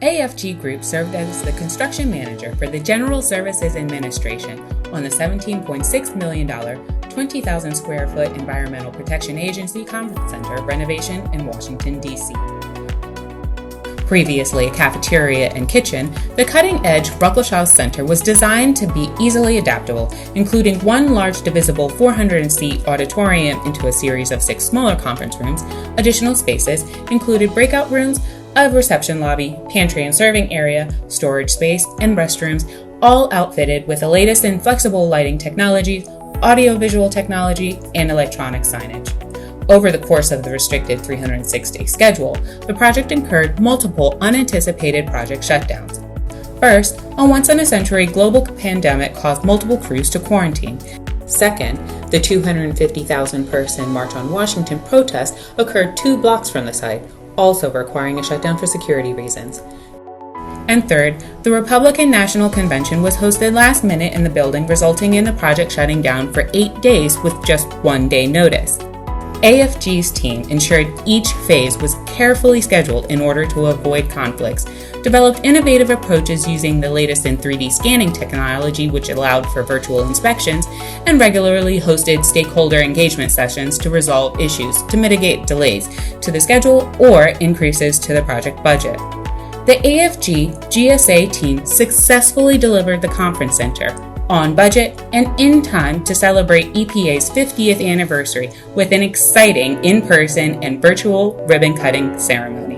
AFG Group served as the construction manager for the General Services Administration on the $17.6 million, 20,000 square foot Environmental Protection Agency Conference Center renovation in Washington, D.C. Previously a cafeteria and kitchen, the cutting-edge Ruckelshaus Center was designed to be easily adaptable, including one large divisible 400-seat auditorium into a series of 6 smaller conference rooms. Additional spaces included breakout rooms, a reception lobby, pantry and serving area, storage space, and restrooms, all outfitted with the latest in flexible lighting technologies, audiovisual technology, and electronic signage. Over the course of the restricted 306-day schedule, the project incurred multiple unanticipated project shutdowns. First, a once-in-a-century global pandemic caused multiple crews to quarantine. Second, the 250,000-person March on Washington protest occurred 2 blocks from the site, also requiring a shutdown for security reasons. And third, the Republican National Convention was hosted last minute in the building, resulting in the project shutting down for 8 days with just 1 day notice. AFG's team ensured each phase was carefully scheduled in order to avoid conflicts, developed innovative approaches using the latest in 3D scanning technology, which allowed for virtual inspections, and regularly hosted stakeholder engagement sessions to resolve issues to mitigate delays to the schedule or increases to the project budget. The AFG GSA team successfully delivered the conference center on budget and in time to celebrate EPA's 50th anniversary with an exciting in-person and virtual ribbon-cutting ceremony.